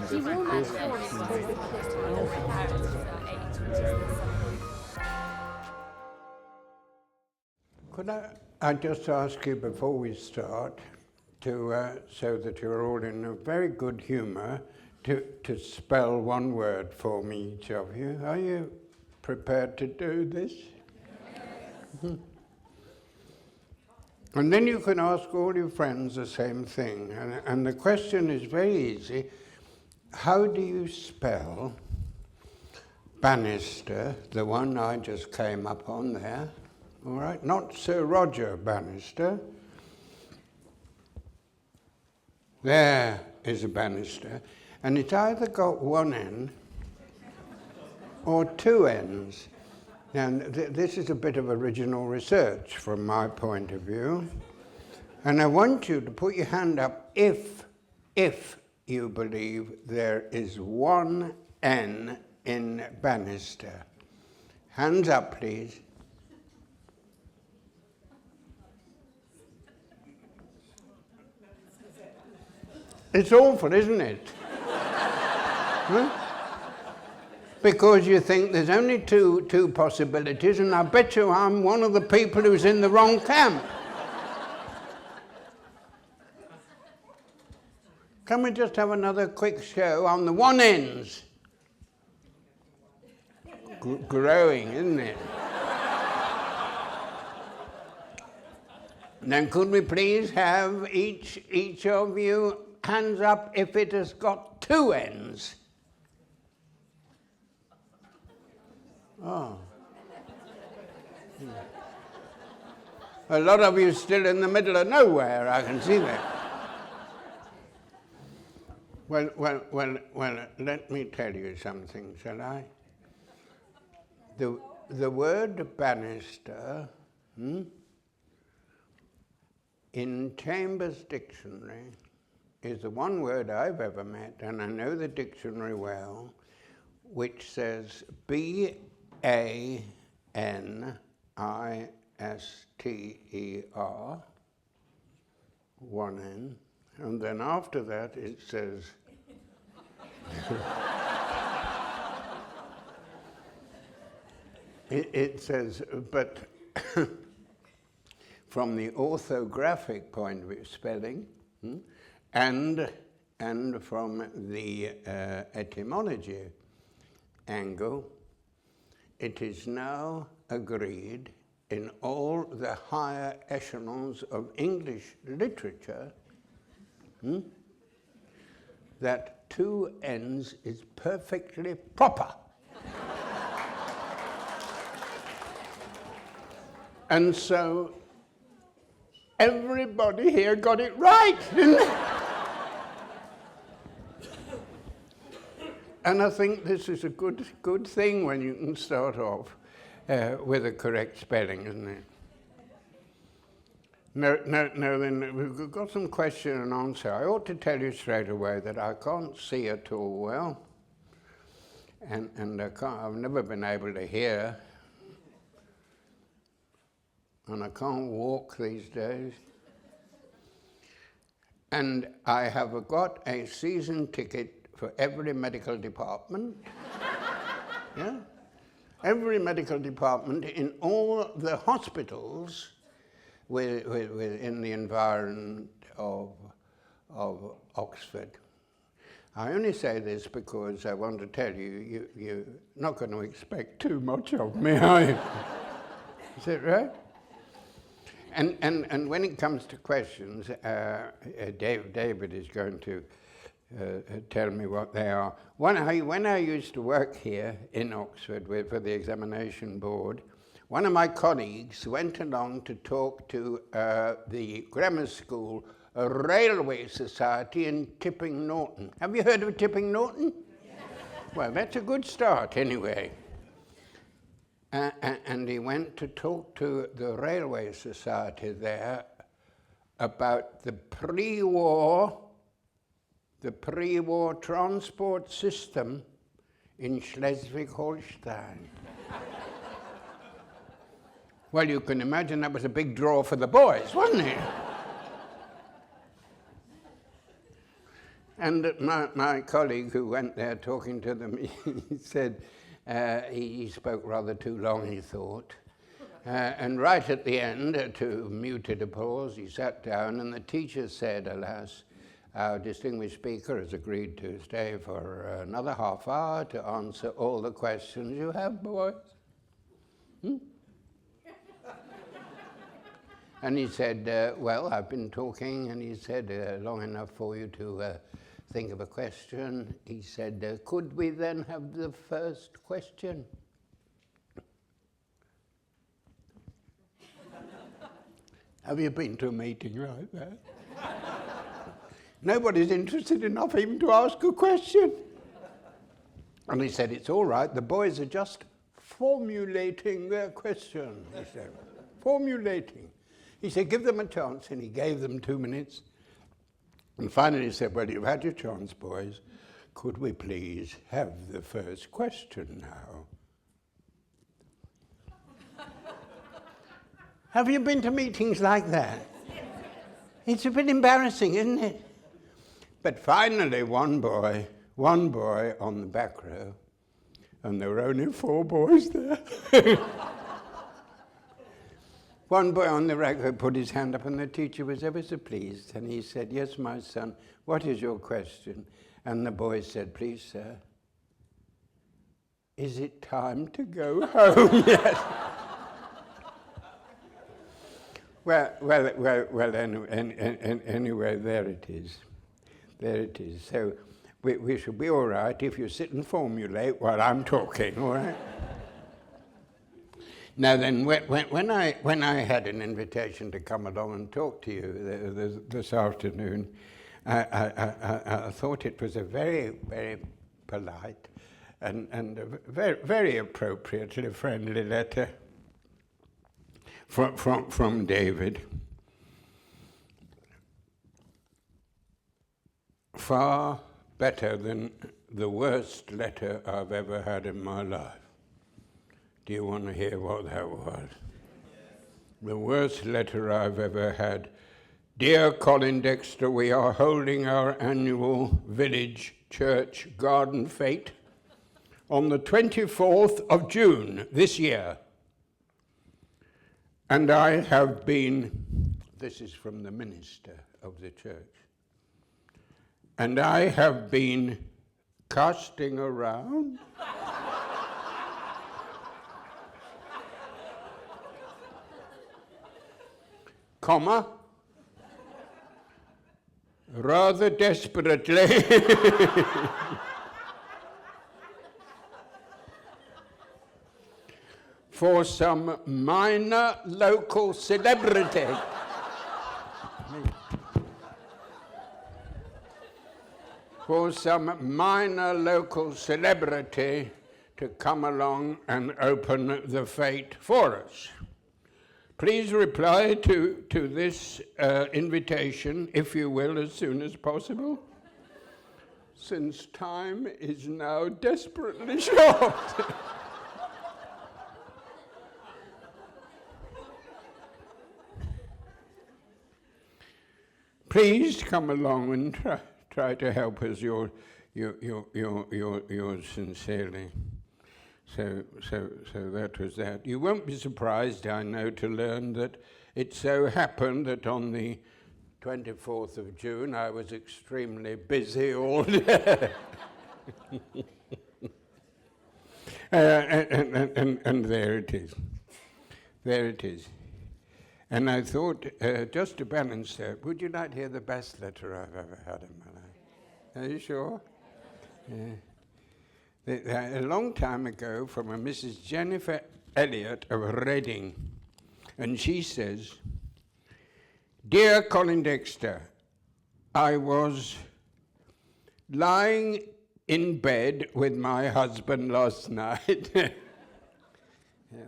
She will match forms. Could I just ask you before we start, so that you're all in a very good humour, to spell one word for me, each of you. Are you prepared to do this? Mm-hmm. And then you can ask all your friends the same thing. And the question is very easy. How do you spell Banister, the one I just came up on there? All right, not Sir Roger Banister. There is a banister, and it's either got one N or two N's. And this is a bit of original research from my point of view. And I want you to put your hand up if you believe there is one N in Banister. Hands up, please. It's awful, isn't it? Huh? Because you think there's only two possibilities, and I bet you I'm one of the people who's in the wrong camp. Can we just have another quick show on the one ends? Growing, isn't it? Then could we please have each of you hands up if it has got two ends? Oh. A lot of you still in the middle of nowhere, I can see that. Well, let me tell you something, shall I? The word banister, in Chambers' dictionary, is the one word I've ever met, and I know the dictionary well, which says B-A-N-I-S-T-E-R, one N, and then after that it says it says, but from the orthographic point of view, spelling, and from the etymology angle, it is now agreed in all the higher echelons of English literature that two N's is perfectly proper. And so everybody here got it right, didn't they? And I think this is a good thing when you can start off with a correct spelling, isn't it? No, then we've got some question and answer. I ought to tell you straight away that I can't see at all well, and I've never been able to hear, and I can't walk these days. And I have got a season ticket for every medical department. Yeah? Every medical department in all the hospitals within the environment of Oxford. I only say this because I want to tell you, you're not going to expect too much of me, are you? Is that right? And when it comes to questions, David is going to tell me what they are. When I used to work here in Oxford for the examination board, one of my colleagues went along to talk to the grammar school railway society in Tipping Norton. Have you heard of Tipping Norton? Yes. Well, that's a good start anyway. And he went to talk to the railway society there about the pre-war transport system in Schleswig-Holstein. Well, you can imagine that was a big draw for the boys, wasn't it? And my colleague who went there talking to them, he said he spoke rather too long, he thought. And right at the end, to muted applause, he sat down and the teacher said, alas, our distinguished speaker has agreed to stay for another half hour to answer all the questions you have, boys. And he said, well, I've been talking, and he said, long enough for you to think of a question. He said, could we then have the first question? Have you been to a meeting like that? Nobody's interested enough even to ask a question. And he said, it's all right, the boys are just formulating their question, he said. Formulating. He said, give them a chance, and he gave them 2 minutes. And finally he said, well, you've had your chance, boys. Could we please have the first question now? Have you been to meetings like that? It's a bit embarrassing, isn't it? But finally, one boy on the back row, and there were only 4 boys there. One boy on the back row put his hand up, and the teacher was ever so pleased. And he said, yes, my son, what is your question? And the boy said, please, sir, is it time to go home yet? Well, anyway, there it is. There it is. So we should be all right if you sit and formulate while I'm talking, all right? Now then, when I had an invitation to come along and talk to you this afternoon, I thought it was a very, very polite and a very, very appropriately friendly letter from David. Far better than the worst letter I've ever had in my life. Do you want to hear what that was? Yes. The worst letter I've ever had. Dear Colin Dexter, we are holding our annual village church garden fete on the 24th of June this year. And I have been, this is from the minister of the church, and I have been casting around comma, rather desperately for some minor local celebrity to come along and open the fete for us. Please reply to this invitation, if you will, as soon as possible, since time is now desperately short. Please come along and try to help us. Yours sincerely. So that was that. You won't be surprised, I know, to learn that it so happened that on the 24th of June I was extremely busy all day. And there it is. There it is. And I thought, just to balance that, would you like to hear the best letter I've ever had in my life? Are you sure? Yeah. A long time ago, from a Mrs. Jennifer Elliott of Reading, and she says, Dear Colin Dexter, I was lying in bed with my husband last night. Yeah,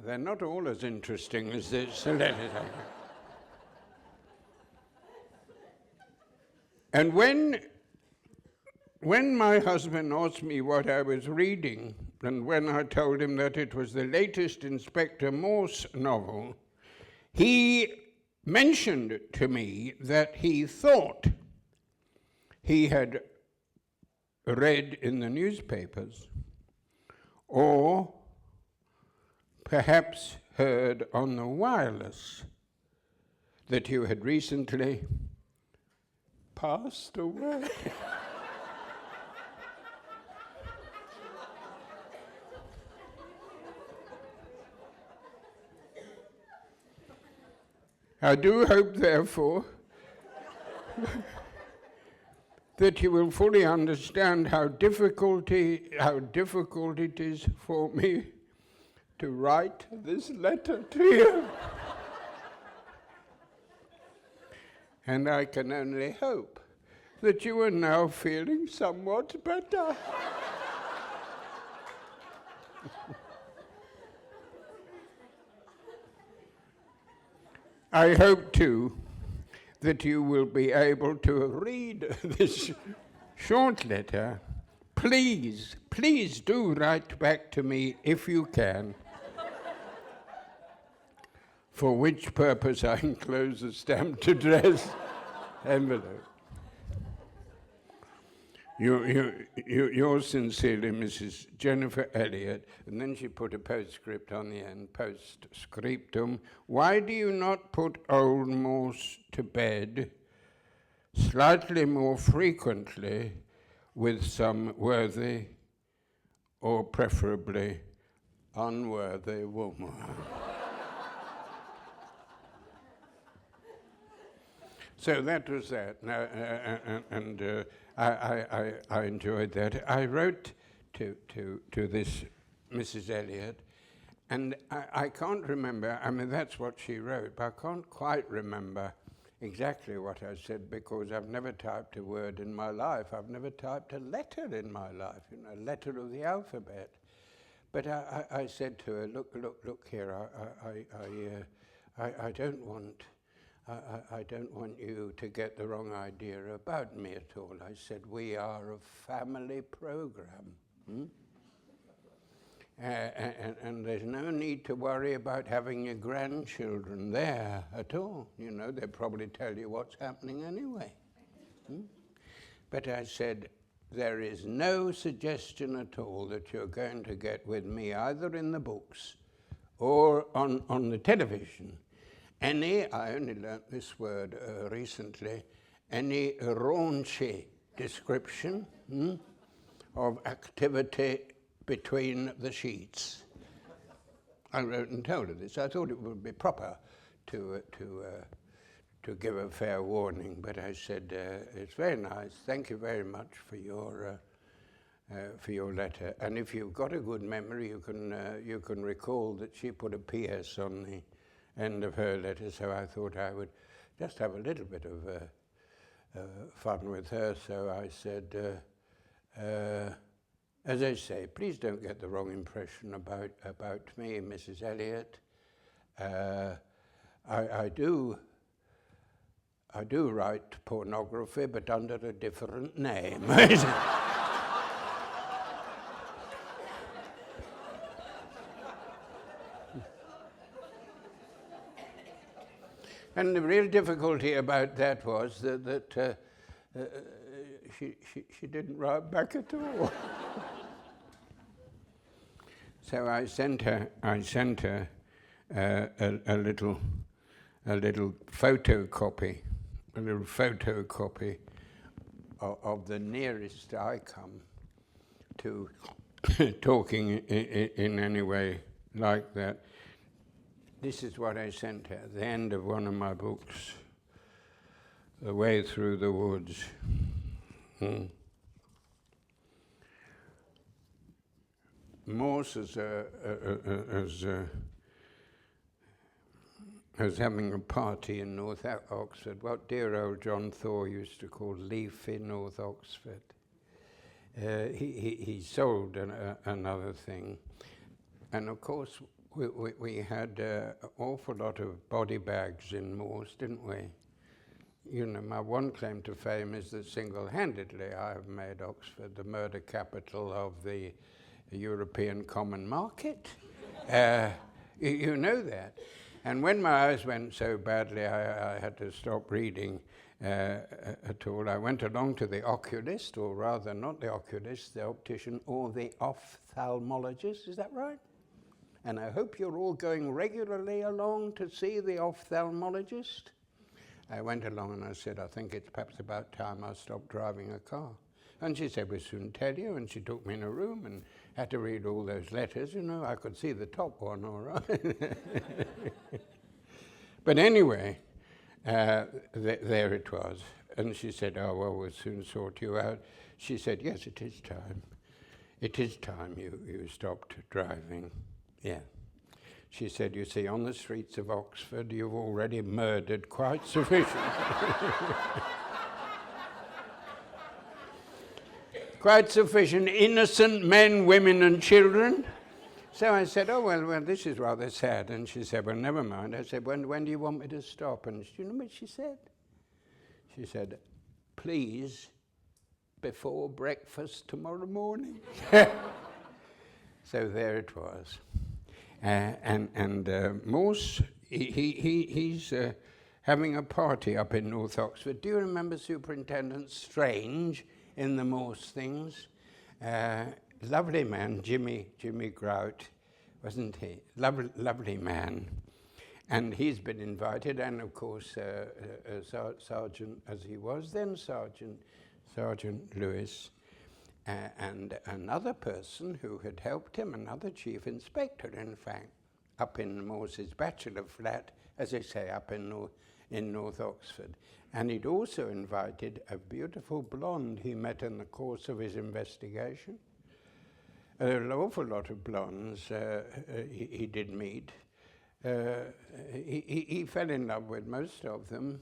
they're not all as interesting as this letter. And when my husband asked me what I was reading, and when I told him that it was the latest Inspector Morse novel, he mentioned to me that he thought he had read in the newspapers, or perhaps heard on the wireless that you had recently passed away. I do hope, therefore, that you will fully understand how difficult it is for me to write this letter to you. And I can only hope that you are now feeling somewhat better. I hope, too, that you will be able to read this short letter. Please do write back to me if you can, for which purpose I enclose a stamped address envelope. Yours sincerely, Mrs. Jennifer Elliott. And then she put a postscript on the end, postscriptum. Why do you not put old Morse to bed slightly more frequently with some worthy or preferably unworthy woman? So that was that. Now, I enjoyed that. I wrote to this Mrs. Elliott, and I can't remember. I mean, that's what she wrote, but I can't quite remember exactly what I said, because I've never typed a word in my life. I've never typed a letter in my life, a letter of the alphabet. But I said to her, look here, I don't want... I don't want you to get the wrong idea about me at all. I said, we are a family program. And there's no need to worry about having your grandchildren there at all. You know, they'll probably tell you what's happening anyway. But I said, there is no suggestion at all that you're going to get with me, either in the books or on the television, I only learnt this word recently, any raunchy description of activity between the sheets. I wrote and told her this. I thought it would be proper to give a fair warning, but I said, it's very nice, thank you very much for your letter. And if you've got a good memory, you can recall that she put a PS on the end of her letter, so I thought I would just have a little bit of fun with her. So I said, as I say, please don't get the wrong impression about me, Mrs. Elliott. I do write pornography, but under a different name. And the real difficulty about that was that she didn't write back at all. So I sent her a little photocopy of the nearest I come to talking in any way like that. This is what I sent her at the end of one of my books, The Way Through the Woods. Morse as having a party in North Oxford, what dear old John Thaw used to call leafy North Oxford. He sold another thing, and of course we had an awful lot of body bags in Morse, didn't we? You know, my one claim to fame is that single-handedly I have made Oxford the murder capital of the European common market. You know that. And when my eyes went so badly, I had to stop reading. at all. I went along to the oculist, or rather not the oculist, the optician, or the ophthalmologist, is that right? And I hope you're all going regularly along to see the ophthalmologist. I went along and I said, I think it's perhaps about time I stopped driving a car. And she said, we'll soon tell you. And she took me in a room and had to read all those letters. You know, I could see the top one, all right. But anyway, there it was. And she said, oh, well, we'll soon sort you out. She said, yes, it is time. It is time you stopped driving. Yeah. She said, you see, on the streets of Oxford, you've already murdered quite sufficient. Quite sufficient innocent men, women, and children. So I said, oh, well, this is rather sad. And she said, well, never mind. I said, when do you want me to stop? And you know what she said? She said, please, before breakfast tomorrow morning. So there it was. Morse, he's having a party up in North Oxford. Do you remember Superintendent Strange in the Morse things? Lovely man, Jimmy Grout, wasn't he? Lovely man. And he's been invited, and of course, Sergeant, as he was then, Sergeant Lewis, and another person who had helped him, another chief inspector, in fact, up in Morse's bachelor flat, as I say, up in North Oxford. And he'd also invited a beautiful blonde he met in the course of his investigation. An awful lot of blondes he did meet. He fell in love with most of them,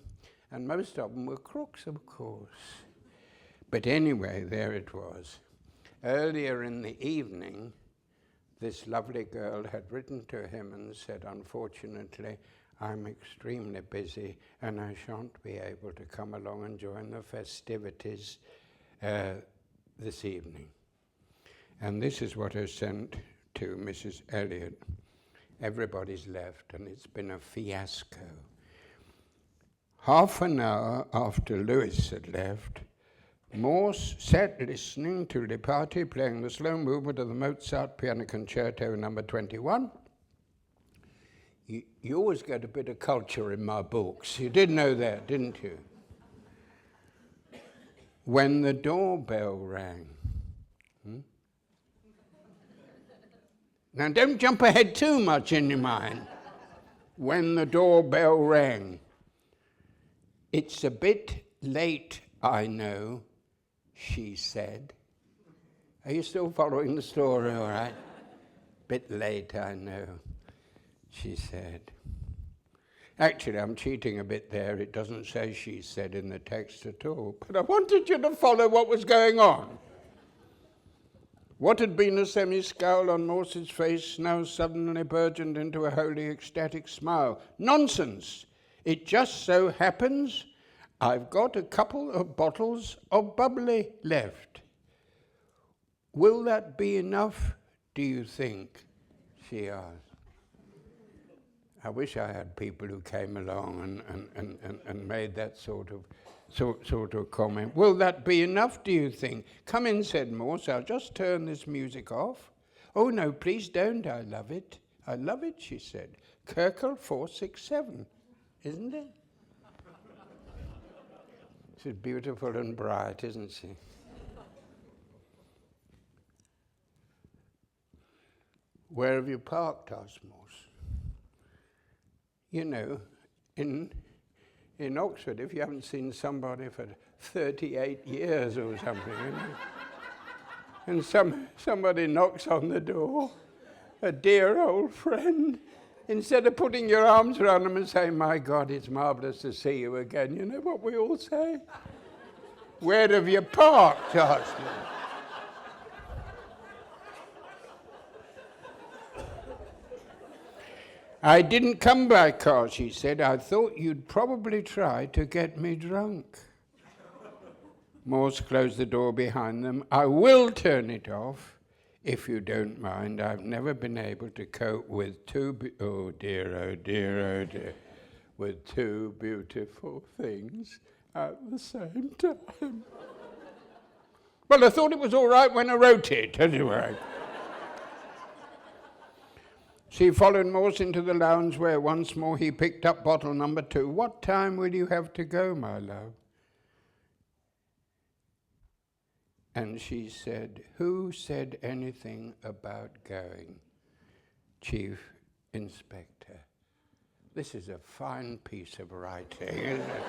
and most of them were crooks, of course. But anyway, there it was. Earlier in the evening, this lovely girl had written to him and said, unfortunately, I'm extremely busy and I shan't be able to come along and join the festivities this evening. And this is what I sent to Mrs. Elliot. Everybody's left and it's been a fiasco. Half an hour after Lewis had left, Morse sat listening to the party playing the slow movement of the Mozart Piano Concerto number 21. You always get a bit of culture in my books. You did know that, didn't you? When the doorbell rang. Now don't jump ahead too much in your mind. When the doorbell rang. It's a bit late, I know, she said. Are you still following the story, all right? Bit late, I know, she said. Actually, I'm cheating a bit there. It doesn't say she said in the text at all. But I wanted you to follow what was going on. What had been a semi-scowl on Morse's face now suddenly burgeoned into a wholly ecstatic smile. Nonsense! It just so happens I've got a couple of bottles of bubbly left. Will that be enough, do you think? She asked. I wish I had people who came along and made that sort of comment. Will that be enough, do you think? Come in, said Morse. I'll just turn this music off. Oh, no, please don't. I love it. I love it, she said. Kirkle 467, isn't it? She's beautiful and bright, isn't she? Where have you parked, asked Morse. You know, in Oxford, if you haven't seen somebody for 38 years or something, and somebody knocks on the door, a dear old friend, instead of putting your arms around them and saying, my God, it's marvellous to see you again, you know what we all say? Where have you parked, asked me. I didn't come by car, she said. I thought you'd probably try to get me drunk. Morse closed the door behind them. I will turn it off, if you don't mind. I've never been able to cope with oh dear, with two beautiful things. at the same time. Well, I thought it was all right when I wrote it, anyway. She followed Morse into the lounge where once more he picked up bottle number 2. What time will you have to go, my love? And she said, who said anything about going? Chief Inspector. This is a fine piece of writing, isn't it?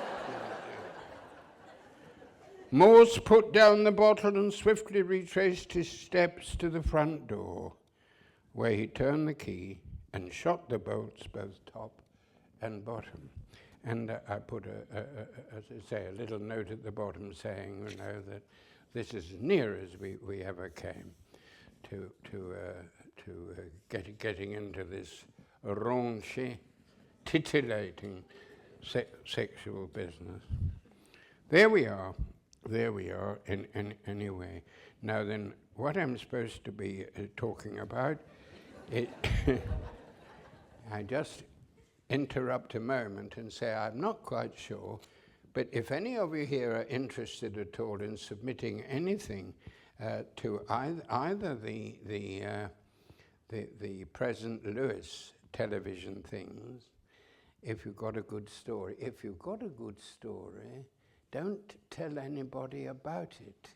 Morse put down the bottle and swiftly retraced his steps to the front door, where he turned the key and shot the bolts both top and bottom. And I put, as I say, a little note at the bottom saying, you know, that this is as near as we ever came to getting into this raunchy, titillating sexual business. There we are. Anyway. Now then, what I'm supposed to be talking about, I just interrupt a moment and say I'm not quite sure, but if any of you here are interested at all in submitting anything to either the present Lewis television things, if you've got a good story, don't tell anybody about it.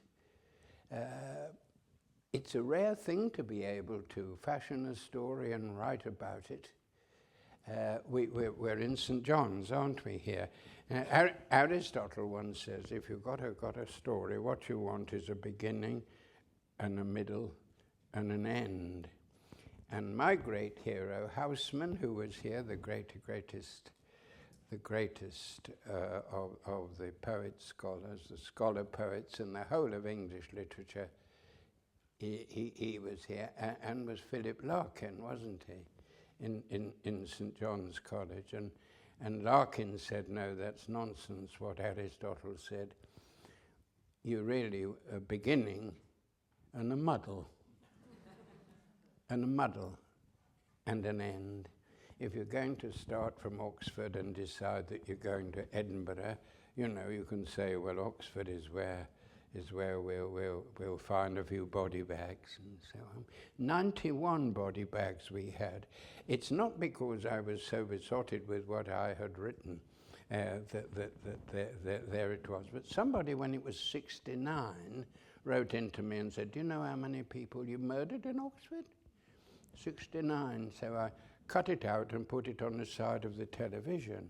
It's a rare thing to be able to fashion a story and write about it. We're in St. John's, aren't we, here? Aristotle once says, if you've got a story, what you want is a beginning and a middle and an end. And my great hero, Houseman, who was here, the greatest of the poet scholars, the scholar poets in the whole of English literature, he was here, and was Philip Larkin, wasn't he, in St. John's College. And Larkin said, no, that's nonsense what Aristotle said. You're really a beginning and a muddle, and an end. If you're going to start from Oxford and decide that you're going to Edinburgh, you know, you can say, well, Oxford is where we'll find a few body bags and so on. 91 body bags we had. It's not because I was so besotted with what I had written that there it was, but somebody, when it was 69, wrote into me and said, do you know how many people you murdered in Oxford? 69. So I cut it out and put it on the side of the television.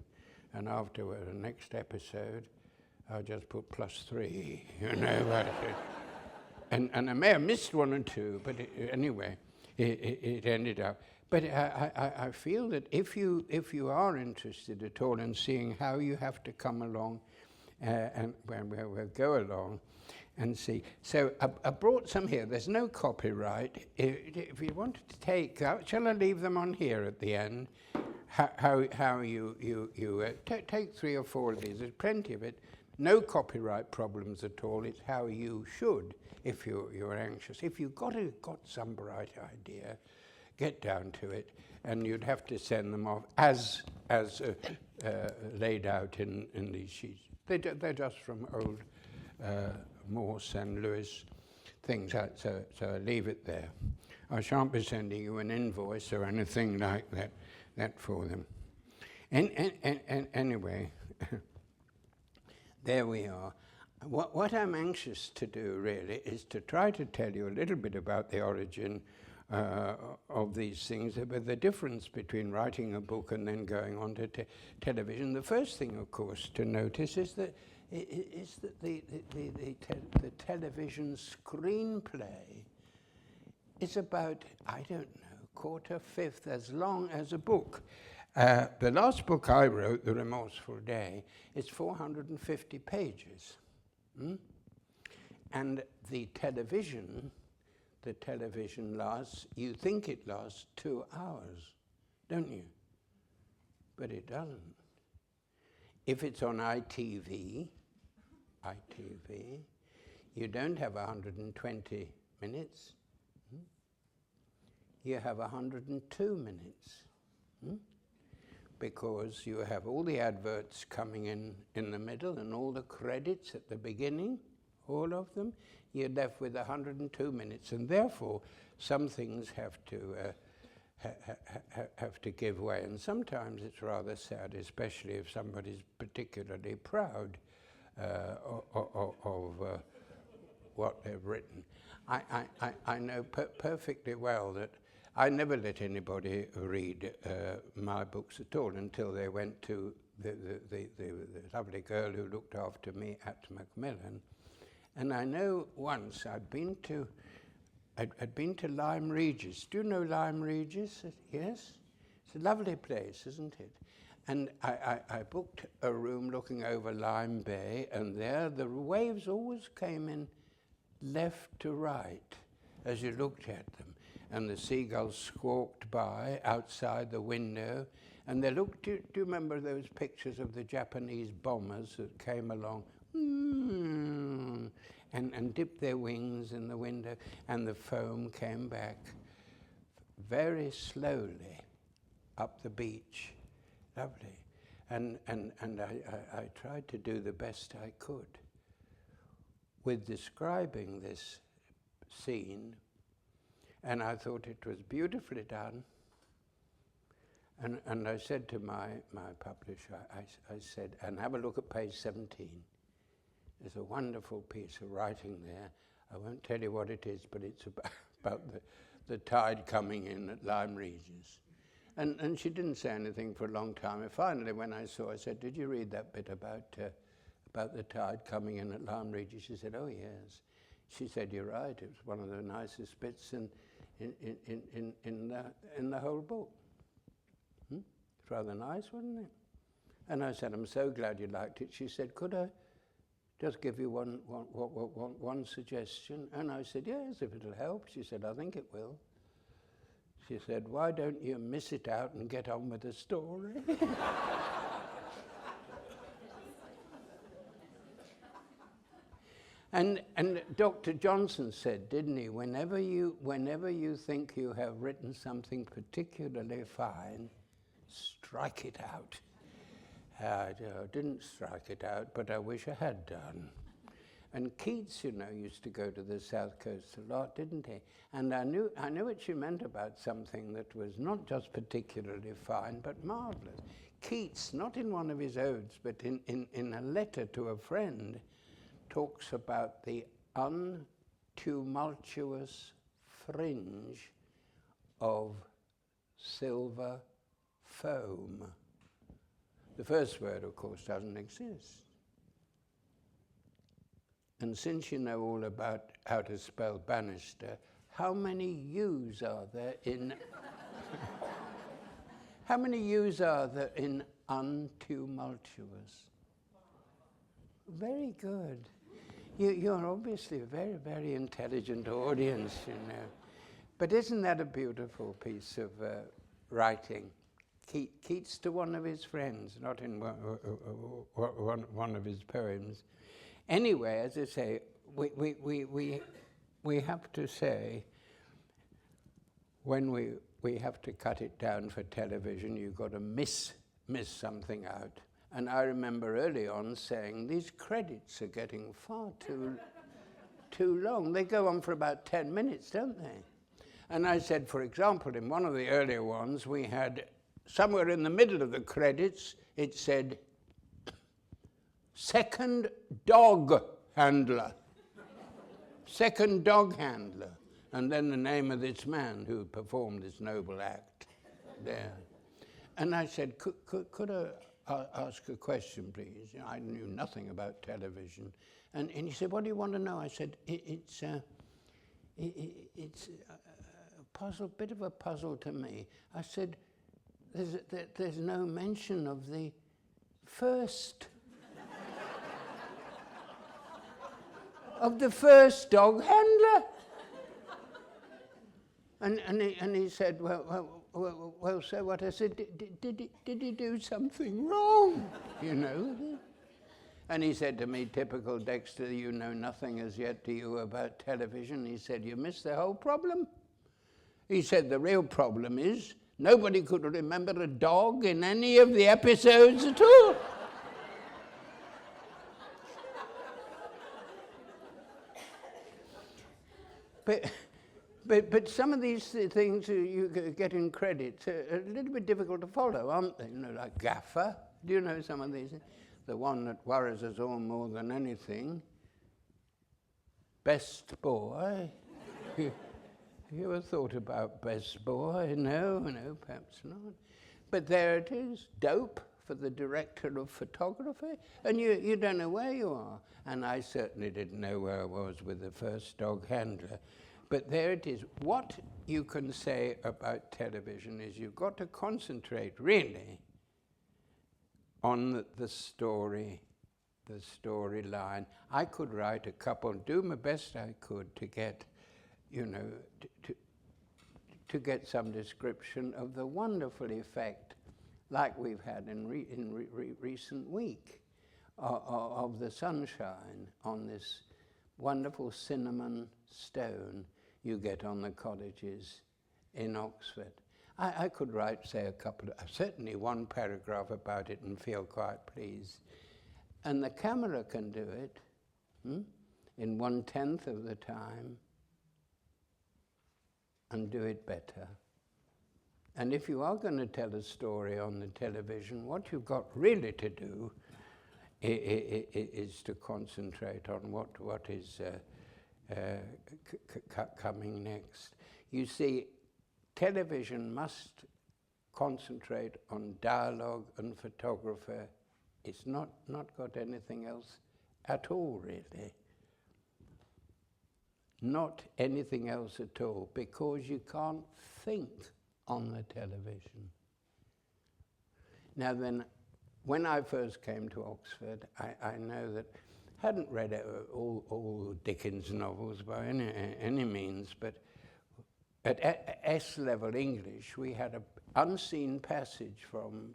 And after the next episode, I just put +3, you know. and I may have missed one or two, but anyway, it ended up. But I feel that if you are interested at all in seeing how you have to come along, and we'll go along and see. So I brought some here. There's no copyright. If you wanted to take, shall I leave them on here at the end? How you take 3 or 4 of these. There's plenty of it. No copyright problems at all. It's how you should, if you're anxious. If you've got some bright idea, get down to it, and you'd have to send them off as laid out in these sheets. They're just from old Morse and Lewis things, so I leave it there. I shan't be sending you an invoice or anything like that for them. Anyway, there we are. What I'm anxious to do really is to try to tell you a little bit about the origin of these things, but the difference between writing a book and then going on to television. The first thing, of course, to notice is that the television screenplay is about, I don't know, 1/4 as long as a book. The last book I wrote, The Remorseful Day, is 450 pages. And the television lasts, you think it lasts 2 hours, don't you? But it doesn't. If it's on ITV, you don't have 120 minutes. You have 102 minutes. because you have all the adverts coming in the middle and all the credits at the beginning, all of them. You're left with 102 minutes, and therefore some things have to give way, and sometimes it's rather sad, especially if somebody's particularly proud of what they've written. I know perfectly well that I never let anybody read my books at all until they went to the lovely girl who looked after me at Macmillan. And I know once I'd been to Lyme Regis. Do you know Lyme Regis? Yes? It's a lovely place, isn't it? And I booked a room looking over Lyme Bay, and there the waves always came in left to right as you looked at them. And the seagulls squawked by outside the window, and they looked. Do you remember those pictures of the Japanese bombers that came along and dipped their wings in the window, and the foam came back very slowly up the beach. Lovely. And I tried to do the best I could with describing this scene, and I thought it was beautifully done. And I said to my publisher, I said, and have a look at page 17. There's a wonderful piece of writing there. I won't tell you what it is, but it's about the tide coming in at Lyme Regis. And she didn't say anything for a long time. And finally, when I saw, I said, did you read that bit about the tide coming in at Lyme Regis? She said, oh, yes. She said, you're right. It was one of the nicest bits in the whole book. It's rather nice, wasn't it? And I said, I'm so glad you liked it. She said, could I just give you one suggestion? And I said, yes, if it'll help. She said, I think it will. She said, why don't you miss it out and get on with the story? And Dr. Johnson said, didn't he, whenever you think you have written something particularly fine, strike it out. I didn't strike it out, but I wish I had done. And Keats, you know, used to go to the South Coast a lot, didn't he? And I knew what she meant about something that was not just particularly fine, but marvelous. Keats, not in one of his odes, but in a letter to a friend, talks about the untumultuous fringe of silver foam. The first word, of course, doesn't exist. And since you know all about how to spell Banister, how many U's are there in how many U's are there in untumultuous? Very good. You're obviously a very, very intelligent audience, you know. But isn't that a beautiful piece of writing? Keats to one of his friends, not in one of his poems. Anyway, as I say, we have to say, when we have to cut it down for television, you've got to miss something out. And I remember early on saying, these credits are getting far too long. They go on for about 10 minutes, don't they? And I said, for example, in one of the earlier ones, we had, somewhere in the middle of the credits, it said, second dog handler. Second dog handler. And then the name of this man who performed this noble act there. And I said, could I ask a question, please? You know, I knew nothing about television. And he said, what do you want to know? I said, it's a puzzle, bit of a puzzle to me. I said, there's no mention of the first of the first dog handler. And he said, well, so what? I said, did he do something wrong, you know? And he said to me, typical Dexter, you know nothing as yet, do you, about television? He said, you missed the whole problem. He said, the real problem is Nobody could remember a dog in any of the episodes at all. But some of these things you get in credits are a little bit difficult to follow, aren't they? You know, like gaffer. Do you know some of these? The one that worries us all more than anything. Best boy. You ever thought about best boy? No, perhaps not. But there it is, dope for the director of photography, and you don't know where you are. And I certainly didn't know where I was with the first dog handler. But there it is. What you can say about television is you've got to concentrate, really, on the story, the storyline. I could write a couple, do my best I could to get, you know, to get some description of the wonderful effect, like we've had in recent week, of the sunshine on this wonderful cinnamon stone you get on the cottages in Oxford. I could write, say, certainly one paragraph about it and feel quite pleased. And the camera can do it in 1/10 of the time and do it better. And if you are going to tell a story on the television, what you've got really to do is to concentrate on what is coming next. You see, television must concentrate on dialogue and photography. It's not got anything else at all, really. Not anything else at all, because you can't think on the television. Now then, when I first came to Oxford, I know that I hadn't read all Dickens novels by any means, but at S-level English, we had an unseen passage from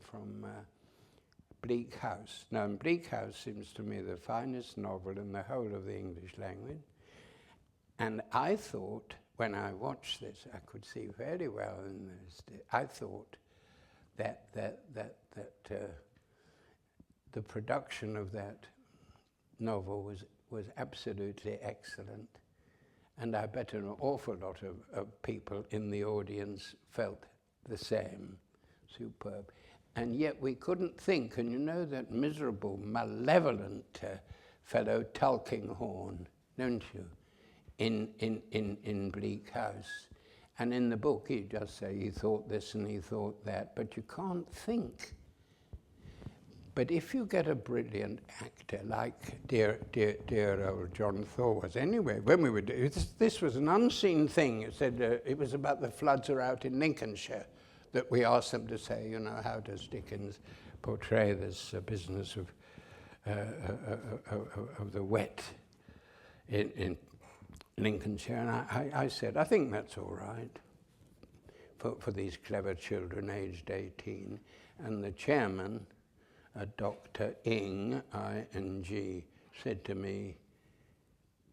Bleak House. Now, Bleak House seems to me the finest novel in the whole of the English language. And I thought, when I watched this, I could see very well in this. I thought that the production of that novel was absolutely excellent, and I bet an awful lot of people in the audience felt the same. Superb. And yet we couldn't think, and you know that miserable, malevolent fellow Tulkinghorn, don't you? In Bleak House. And in the book he just say he thought this and he thought that, but you can't think. But if you get a brilliant actor like dear old John Thaw was, anyway, when we were doing this was an unseen thing. It said it was about the floods are out in Lincolnshire, that we asked them to say, you know, how does Dickens portray this business of the wet in Lincolnshire, and I said, I think that's all right for these clever children aged 18. And the chairman, Dr. Ing, I-N-G, said to me,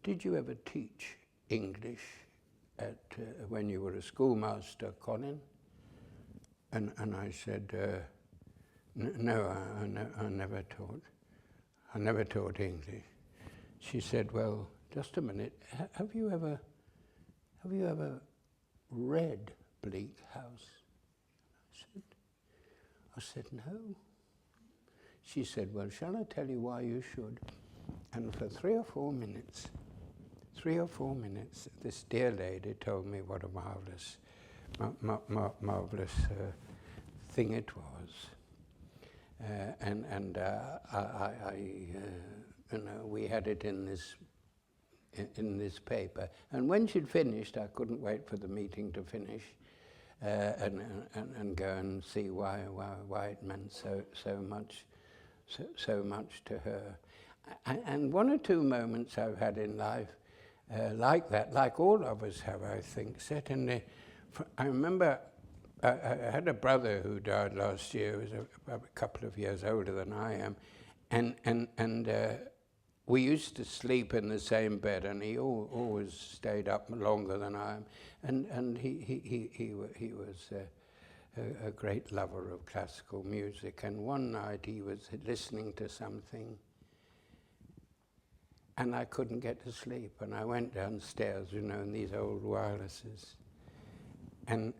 did you ever teach English when you were a schoolmaster, Colin? And I said, no, I never taught. I never taught English. She said, well, just a minute. Have you ever read Bleak House? I said, no. She said, well, shall I tell you why you should? And for 3 or 4 minutes, this dear lady told me what a marvelous thing it was. You know, we had it in this paper. And when she'd finished, I couldn't wait for the meeting to finish and go and see why it meant so much to her. And 1 or 2 moments I've had in life like that, like all of us have, I think, set in the... I remember I had a brother who died last year, who was a couple of years older than I am, and we used to sleep in the same bed, and he always stayed up longer than I am, and he was a great lover of classical music, and one night he was listening to something and I couldn't get to sleep, and I went downstairs, you know, in these old wirelesses, and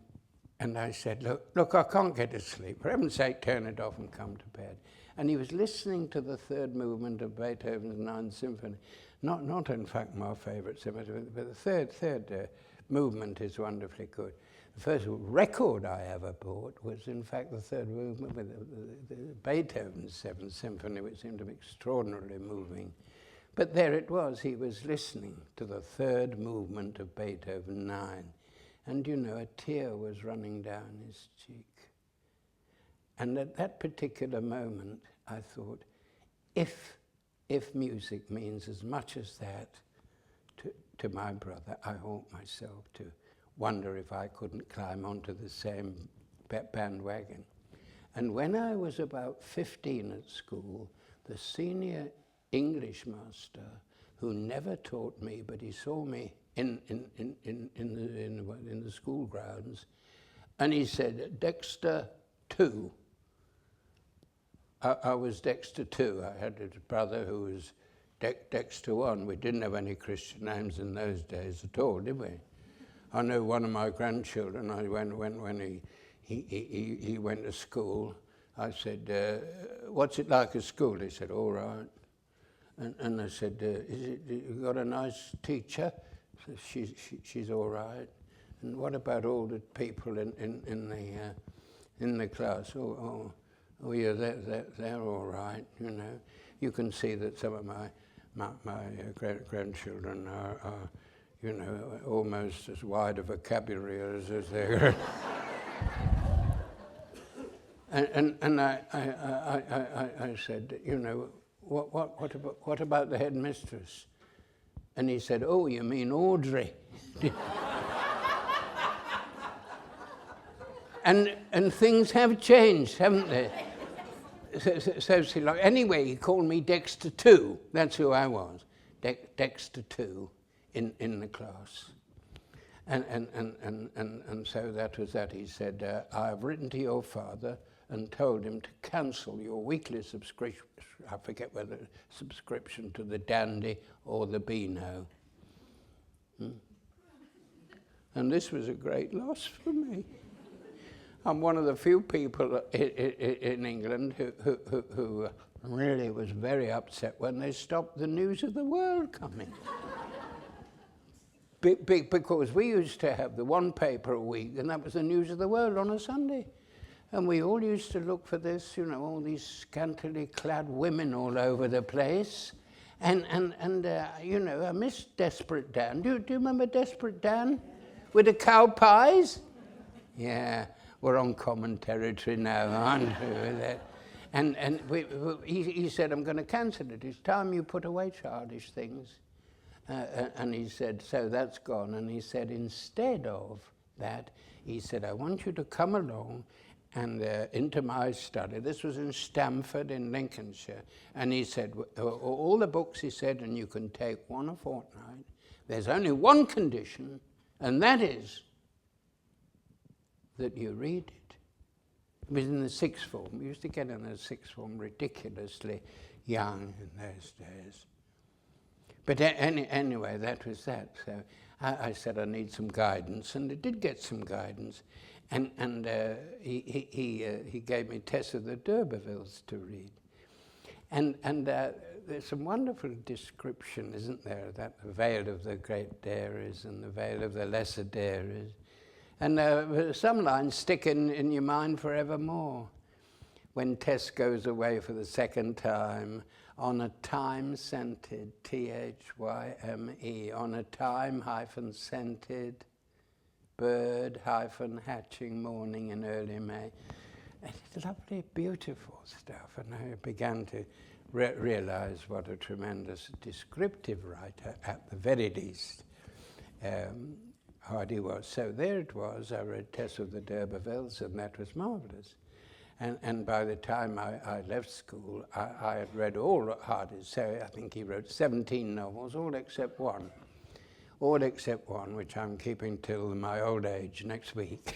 I said, look, I can't get to sleep. For heaven's sake, turn it off and come to bed. And he was listening to the third movement of Beethoven's Ninth Symphony. Not in fact my favorite symphony, but the third movement is wonderfully good. The first record I ever bought was, in fact, the third movement with the Beethoven's Seventh Symphony, which seemed to be extraordinarily moving. But there it was, he was listening to the third movement of Beethoven 9. And, you know, a tear was running down his cheek. And at that particular moment, I thought, if music means as much as that to my brother, I ought myself to wonder if I couldn't climb onto the same bandwagon. And when I was about 15 at school, the senior English master, who never taught me, but he saw me in the school grounds, and he said, Dexter 2. I was Dexter 2. I had a brother who was Dexter 1. We didn't have any Christian names in those days at all, did we? I know one of my grandchildren, when he went to school, I said, what's it like at school? He said, all right. And I said, you got a nice teacher? She's all right. And what about all the people in the class? Oh yeah, they're all right. You know, you can see that some of my grandchildren are, you know, almost as wide a vocabulary as they're. and I said, you know, what about the headmistress? And he said, oh, you mean Audrey? and things have changed, haven't they? So anyway, he called me Dexter 2. That's who I was, Dexter 2 in the class. And so that was that. He said, I've written to your father and told him to cancel your weekly subscription. I forget whether subscription to the Dandy or the Beano. And this was a great loss for me. I'm one of the few people in England who really was very upset when they stopped the News of the World coming. Because we used to have the one paper a week, and that was the News of the World on a Sunday. And we all used to look for this, you know, all these scantily clad women all over the place. And you know, I miss Desperate Dan. Do you remember Desperate Dan? With the cow pies? Yeah, we're on common territory now, aren't we? And he said, I'm going to cancel it. It's time you put away childish things. And he said, so that's gone. And he said, instead of that, he said, I want you to come along and into my study. This was in Stamford in Lincolnshire. And he said, all the books, he said, and you can take one a fortnight. There's only one condition, and that is that you read it. It was in the sixth form. We used to get in the sixth form ridiculously young in those days. But anyway, that was that. So I said I need some guidance, and I did get some guidance. And he gave me Tessa the D'Urbervilles to read. And there's some wonderful description, isn't there, that the veil of the great dairies and the veil of the lesser dairies. And some lines stick in your mind forevermore. When Tess goes away for the second time, on a time-scented, T-H-Y-M-E, on a time-scented, bird-hatching morning in early May. It's lovely, beautiful stuff, and I began to realize what a tremendous descriptive writer, at the very least, Hardy was. So there it was. I read Tess of the D'Urbervilles, and that was marvelous. And by the time I left school, I had read all Hardy's. So I think he wrote 17 novels, all except one. All except one, which I'm keeping till my old age next week.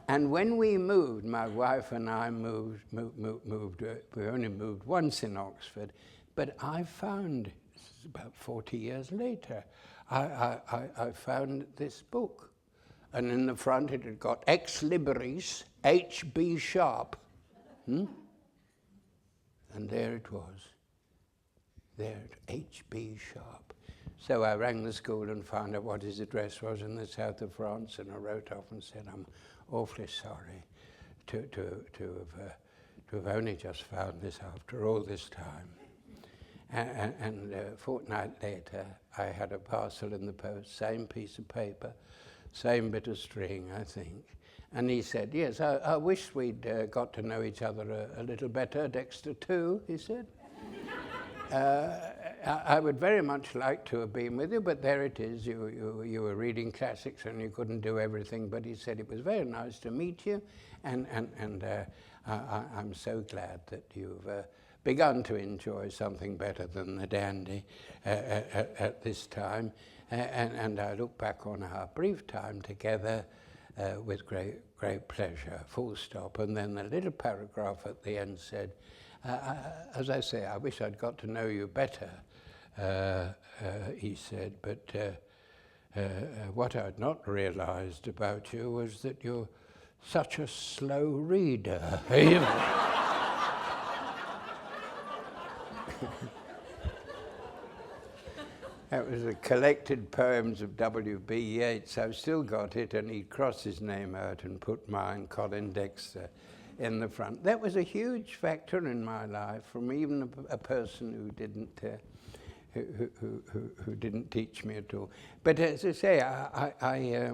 And when we moved, my wife and I moved, we only moved once in Oxford, but I found, this is about 40 years later, I found this book. And in the front it had got Ex Libris, H.B. Sharp. And there it was. There, H.B. Sharp. So I rang the school and found out what his address was in the south of France, and I wrote off and said, I'm awfully sorry to have only just found this after all this time. And a fortnight later, I had a parcel in the post, same piece of paper, same bit of string, I think. And he said, yes, I wish we'd got to know each other a little better, Dexter too, he said. I would very much like to have been with you, but there it is. You were reading classics and you couldn't do everything. But he said it was very nice to meet you, and I'm so glad that you've begun to enjoy something better than the dandy at this time. And I look back on our brief time together with great pleasure, full stop. And then the little paragraph at the end said, as I say, I wish I'd got to know you better, he said, but what I'd not realized about you was that you're such a slow reader. That was the collected poems of W.B. Yeats. I've still got it, and he'd cross his name out and put mine, Colin Dexter, in the front. That was a huge factor in my life, from even a person who didn't teach me at all. But as I say, I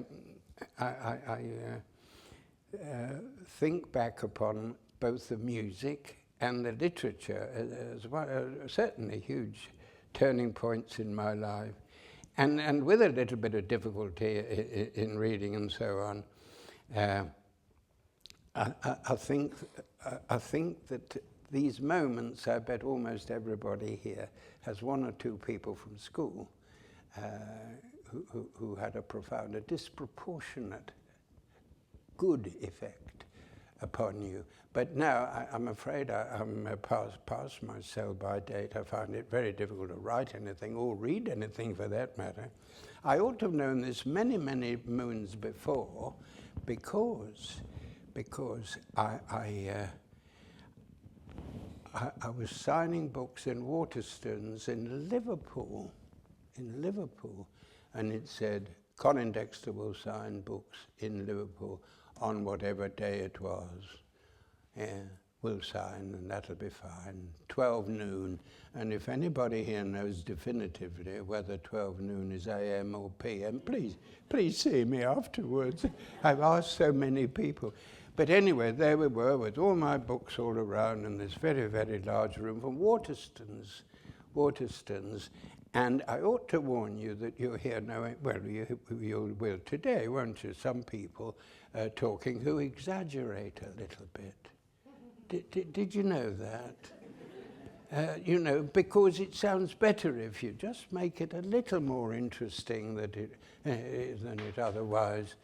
think back upon both the music and the literature as well, certainly huge turning points in my life, and with a little bit of difficulty in reading and so on. I think that these moments, I bet almost everybody here has one or two people from school who had a profound, a disproportionate good effect upon you. But now I'm afraid I'm past my sell-by date. I find it very difficult to write anything or read anything for that matter. I ought to have known this many, many moons before, because I was signing books in Waterstones in Liverpool, and it said, Colin Dexter will sign books in Liverpool on whatever day it was. Yeah, we'll sign, and that'll be fine. 12 noon, and if anybody here knows definitively whether 12 noon is AM or PM, please see me afterwards. I've asked so many people. But anyway, there we were with all my books all around in this very, very large room from Waterstones. And I ought to warn you that you'll hear now, well, you will today, won't you? Some people talking who exaggerate a little bit. Did you know that? You know, because it sounds better if you just make it a little more interesting than it otherwise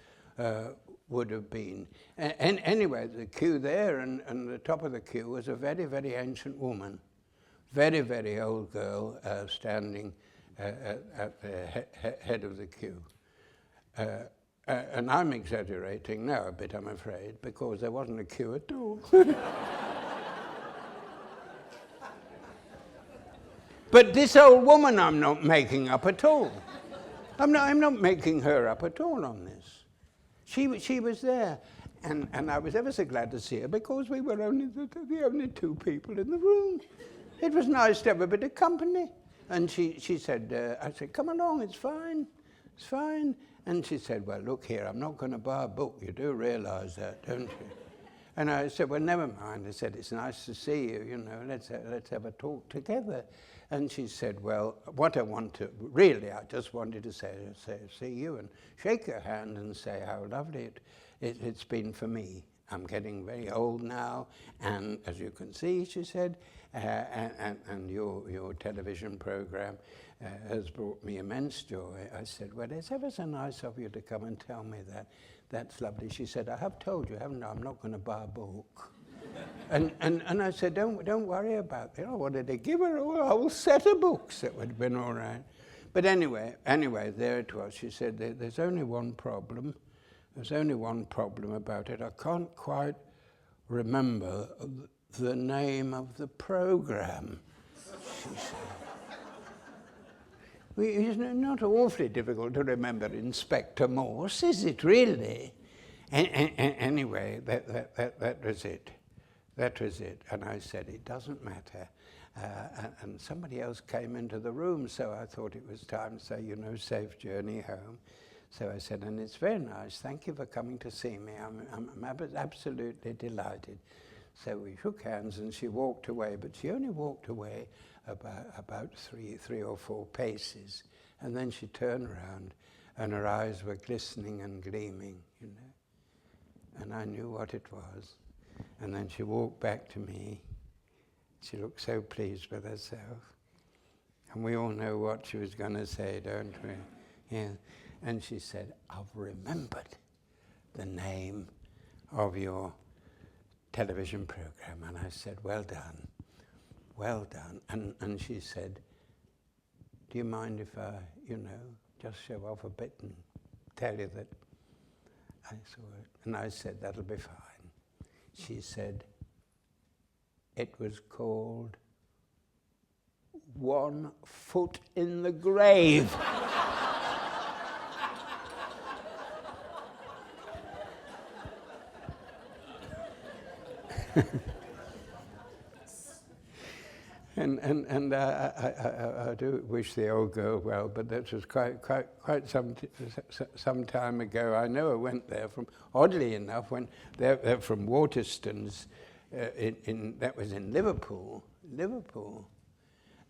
would have been. And anyway, the queue there, and the top of the queue was a very, very ancient woman, very, very old girl standing at the head of the queue. And I'm exaggerating now a bit, I'm afraid, because there wasn't a queue at all. But this old woman I'm not making up at all. I'm not making her up at all on this. She was there, and I was ever so glad to see her, because we were only the only two people in the room. It was nice to have a bit of company. And she said, I said, come along, it's fine. And she said, well, look here, I'm not going to buy a book. You do realise that, don't you? And I said, well, never mind. I said, it's nice to see you, you know, let's have a talk together. And she said, well, what I want to, really, I just wanted to see you and shake your hand and say how lovely it's been for me. I'm getting very old now, and as you can see, she said, and your television program has brought me immense joy. I said, well, it's ever so nice of you to come and tell me that. That's lovely. She said, I have told you, haven't I? I'm not going to buy a book. and I said, don't worry about it. I wanted to give her a whole set of books. That would have been all right. But anyway, there it was. She said, there's only one problem. There's only one problem about it. I can't quite remember the name of the program, she said. It's not awfully difficult to remember Inspector Morse, is it really? Anyway, that was it. That was it. And I said, it doesn't matter. And somebody else came into the room, so I thought it was time to say, safe journey home. So I said, and it's very nice. Thank you for coming to see me. I'm absolutely delighted. So we shook hands, and she walked away, but she only walked away about three or four paces, and then she turned around, and her eyes were glistening and gleaming, and I knew what it was. And then she walked back to me. She looked so pleased with herself, and we all know what she was going to say, don't we? Yeah. And she said, I've remembered the name of your television program. And I said, well done. Well done. And she said, do you mind if I, just show off a bit and tell you that I saw it? And I said, that'll be fine. She said, it was called 1 Foot in the Grave. And I do wish the old girl well, but that was quite some time ago. I know I went there from, oddly enough, when they're from Waterstones, that was in Liverpool.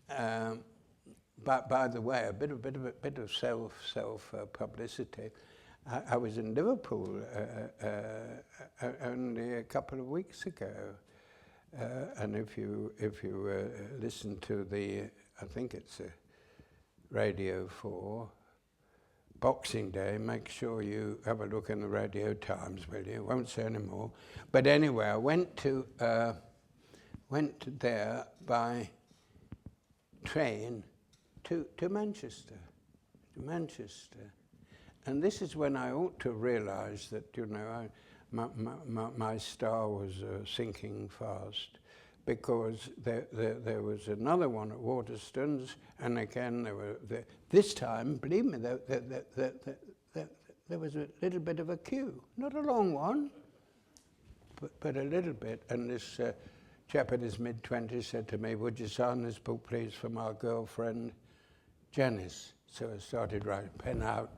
But by the way, a bit of self publicity. I was in Liverpool only a couple of weeks ago. And if you listen to I think it's Radio 4, Boxing Day, make sure you have a look in the Radio Times, will you? Won't say any more. But anyway, I went there by train to Manchester. And this is when I ought to realise that, my star was sinking fast, because there was another one at Waterstones, and again this time, believe me, there was a little bit of a queue, not a long one, but a little bit. And this chap in his mid-20s said to me, would you sign this book, please, for my girlfriend, Janice? So I started writing, pen out,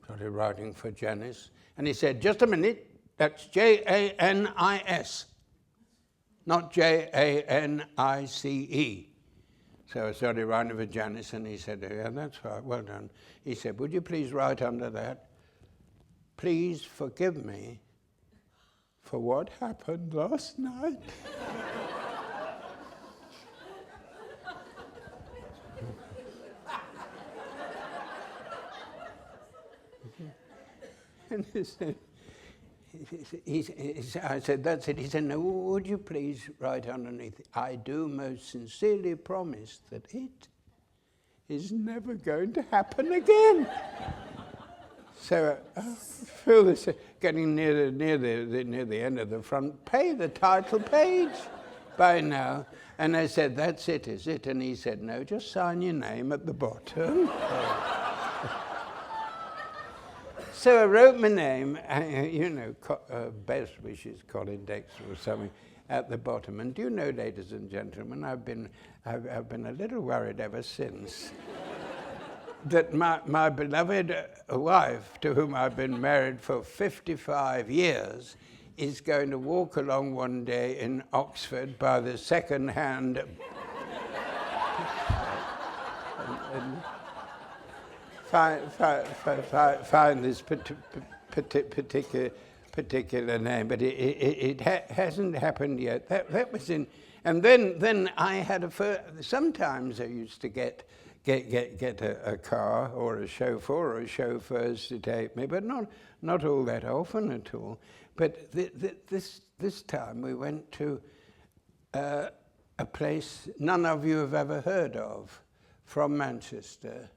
started writing for Janice, and he said, just a minute, that's Janis, not Janice. So I started writing for Janice, and he said, yeah, that's right, well done. He said, would you please write under that, please forgive me for what happened last night. And he said, I said, that's it. He said, no, would you please write underneath, I do most sincerely promise that it is never going to happen again. So I feel this getting near the end of the front page, the title page by now. And I said, that's it, is it? And he said, no, just sign your name at the bottom. So I wrote my name, best wishes, Colin Dexter or something, at the bottom. And do you know, ladies and gentlemen, I've been a little worried ever since that my beloved wife, to whom I've been married for 55 years, is going to walk along one day in Oxford by the second-hand and find this particular name, but it hasn't happened yet. That was in, and then I had sometimes I used to get get a car or a chauffeur or chauffeurs to take me, but not all that often at all. But this time we went to a place none of you have ever heard of, from Manchester,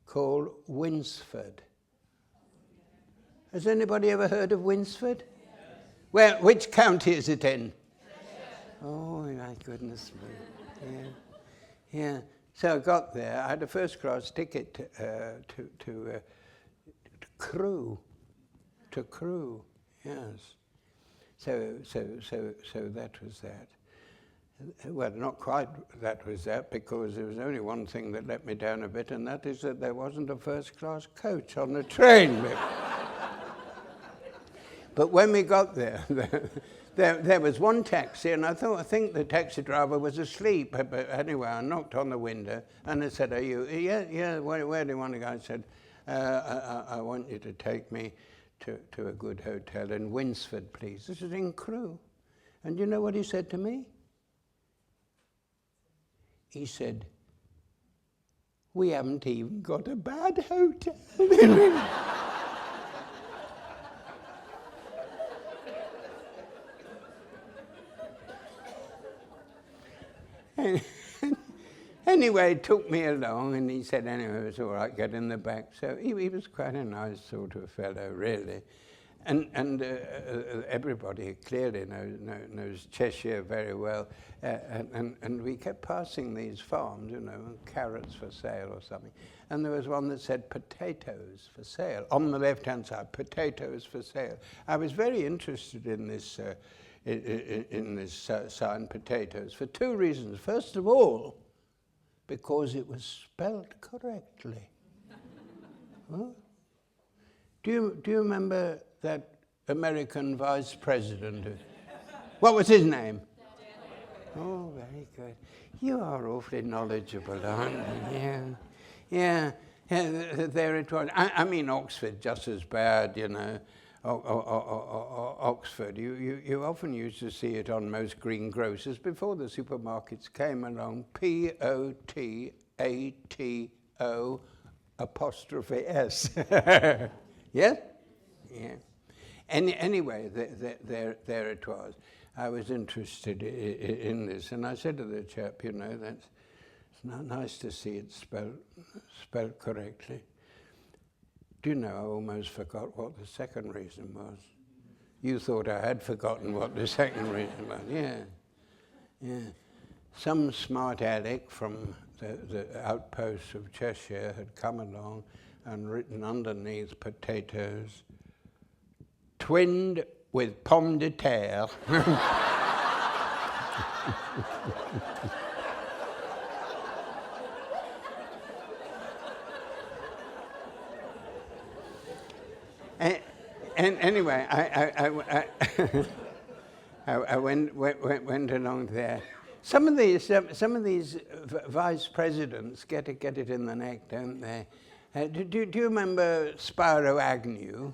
called Winsford. Has anybody ever heard of Winsford? Yes. Well, which county is it in? Oh, my goodness me. Yeah. So I got there. I had a first-class ticket to Crewe. To Crewe, yes. So that was that. Well, not quite that was that, because there was only one thing that let me down a bit, and that is that there wasn't a first-class coach on the train. But when we got there, there was one taxi, and I think the taxi driver was asleep. But anyway, I knocked on the window, and I said, "Are you?" Yeah. Where do you want to go? I said, "I want you to take me to a good hotel in Winsford, please. This is in Crewe." And you know what he said to me? He said, "We haven't even got a bad hotel." Anyway, he took me along, and he said, anyway, it was all right, get in the back. So he was quite a nice sort of fellow, really. And everybody clearly knows Cheshire very well. And we kept passing these farms, carrots for sale or something. And there was one that said potatoes for sale. On the left-hand side, potatoes for sale. I was very interested in this sign, potatoes, for two reasons. First of all, because it was spelt correctly. Huh? Do you remember that American vice president? What was his name? Oh, very good. You are awfully knowledgeable, aren't you? Yeah. There it was. I mean, Oxford, just as bad, Oxford. You often used to see it on most greengrocers before the supermarkets came along. Potato''S. Yeah? Yeah. Anyway, there it was. I was interested in this, and I said to the chap, that's not nice to see it spelled correctly. Do you know, I almost forgot what the second reason was. You thought I had forgotten what the second reason was. Yeah. Some smart aleck from the outposts of Cheshire had come along and written underneath potatoes, twinned with pomme de terre. And anyway, I went along there. Some of these vice presidents get it in the neck, don't they? Do you remember Spyro Agnew?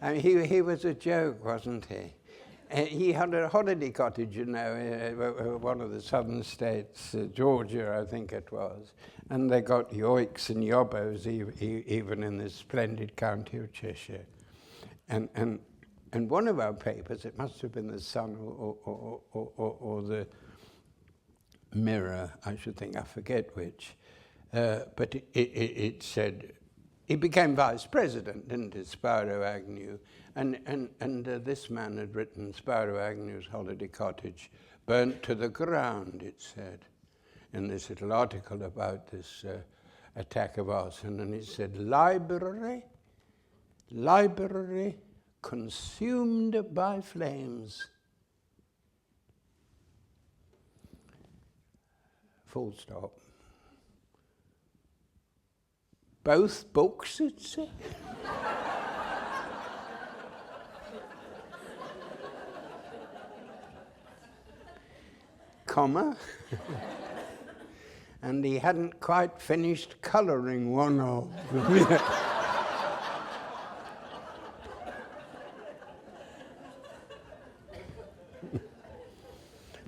I mean, he was a joke, wasn't he? He had a holiday cottage, one of the southern states, Georgia, I think it was. And they got yoiks and yobbos even in this splendid county of Cheshire. And one of our papers, it must have been the Sun or the Mirror, I should think, I forget which, but it said, he became vice president, didn't he, Spyro Agnew? And this man had written Spyro Agnew's holiday cottage burnt to the ground, it said, in this little article about this attack of arson. And it said, library consumed by flames. Full stop. Both books, it said. Comma. And he hadn't quite finished colouring one of them.